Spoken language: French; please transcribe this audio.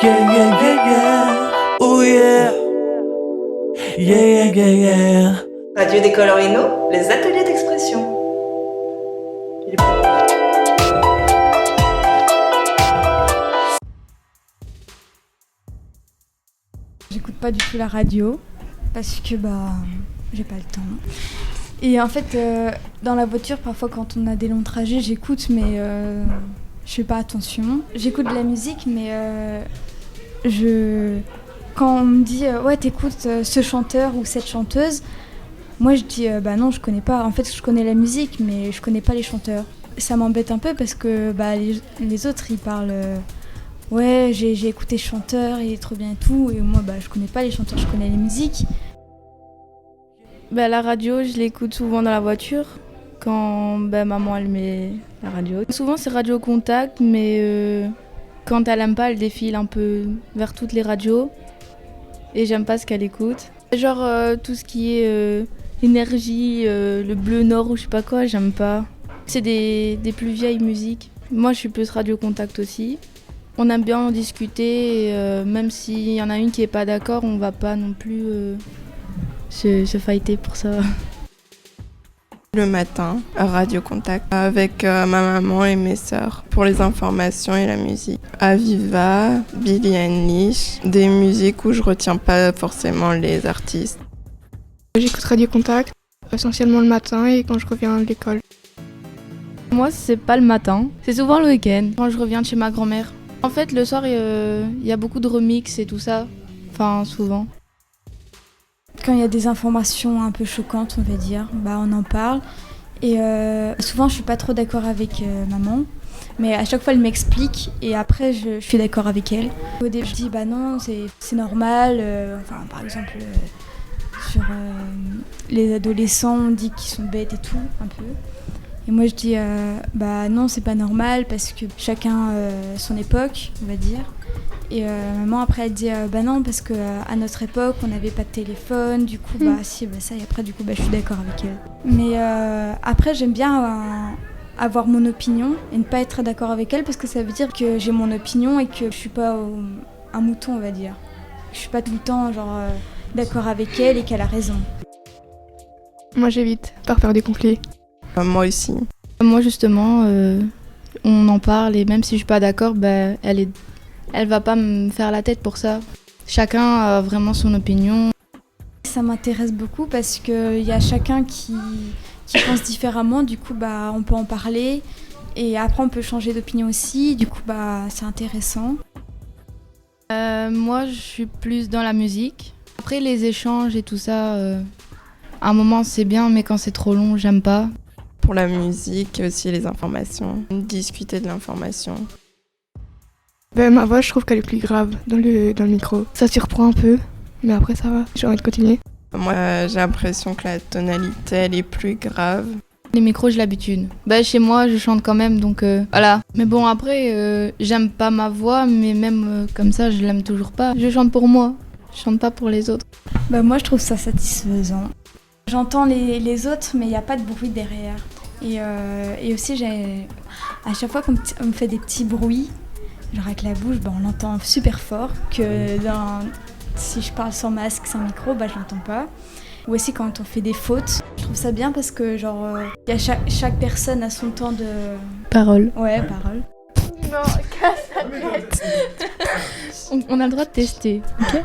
Yeah, yeah, yeah, yeah. Oh yeah. Yeah, yeah, yeah, yeah. Radio Décolle Hainaut, les ateliers d'expression. J'écoute pas du tout la radio parce que j'ai pas le temps. Et en fait, dans la voiture, parfois quand on a des longs trajets, j'écoute, mais je fais pas attention. J'écoute de la musique, mais quand on me dit ouais, t'écoutes ce chanteur ou cette chanteuse, moi je dis non, je connais pas. En fait, je connais la musique, mais je connais pas les chanteurs. Ça m'embête un peu parce que les autres ils parlent. Ouais, j'ai écouté ce chanteur, il est trop bien et tout. Et moi, je connais pas les chanteurs, je connais les musiques. La radio, je l'écoute souvent dans la voiture, quand maman elle met la radio. Souvent c'est Radio Contact, mais quand elle aime pas, elle défile un peu vers toutes les radios. Et j'aime pas ce qu'elle écoute. Genre tout ce qui est énergie, le Bleu Nord ou je sais pas quoi, j'aime pas. C'est des plus vieilles musiques. Moi je suis plus Radio Contact aussi. On aime bien en discuter, et, même s'il y en a une qui est pas d'accord, on va pas non plus se fighter pour ça. Le matin, à Radio Contact, avec ma maman et mes sœurs, pour les informations et la musique. Aviva, Billie Eilish, des musiques où je retiens pas forcément les artistes. J'écoute Radio Contact, essentiellement le matin et quand je reviens de l'école. Moi, c'est pas le matin, c'est souvent le week-end, quand je reviens de chez ma grand-mère. En fait, le soir, il y a beaucoup de remix et tout ça, enfin souvent. Quand il y a des informations un peu choquantes, on va dire, on en parle. Et souvent, je suis pas trop d'accord avec maman, mais à chaque fois, elle m'explique et après, je suis d'accord avec elle. Au début, je dis non, c'est normal. Par exemple, sur les adolescents, on dit qu'ils sont bêtes et tout, un peu. Et moi, je dis non, c'est pas normal parce que chacun son époque, on va dire. Et maman après elle dit non parce que à notre époque on n'avait pas de téléphone, du coup si ça, et après du coup je suis d'accord avec elle. Mais après j'aime bien avoir mon opinion et ne pas être d'accord avec elle parce que ça veut dire que j'ai mon opinion et que je suis pas un mouton, on va dire. Je suis pas tout le temps d'accord avec elle et qu'elle a raison. Moi j'évite par peur des conflits. Moi aussi. Moi justement on en parle et même si je suis pas d'accord, elle va pas me faire la tête pour ça. Chacun a vraiment son opinion. Ça m'intéresse beaucoup parce qu'il y a chacun qui pense différemment. Du coup, on peut en parler. Et après, on peut changer d'opinion aussi. Du coup, c'est intéressant. Moi, je suis plus dans la musique. Après, les échanges et tout ça, à un moment, c'est bien, mais quand c'est trop long, j'aime pas. Pour la musique et aussi les informations. Discuter de l'information. Ma voix, je trouve qu'elle est plus grave dans le micro. Ça surprend un peu, mais après ça va, j'ai envie de continuer. Moi, j'ai l'impression que la tonalité, elle est plus grave. Les micros, j'ai l'habitude. Chez moi, je chante quand même, donc voilà. Mais bon, après, j'aime pas ma voix, mais même comme ça, je l'aime toujours pas. Je chante pour moi, je chante pas pour les autres. Moi, je trouve ça satisfaisant. J'entends les autres, mais il n'y a pas de bruit derrière. Et aussi, à chaque fois qu'on me fait des petits bruits, genre avec la bouche, on l'entend super fort, que si je parle sans masque, sans micro, je l'entends pas. Ou aussi quand on fait des fautes, je trouve ça bien parce que y a chaque personne a son temps de... Parole. Ouais, parole. Non, casse la tête. On a le droit de tester, ok ?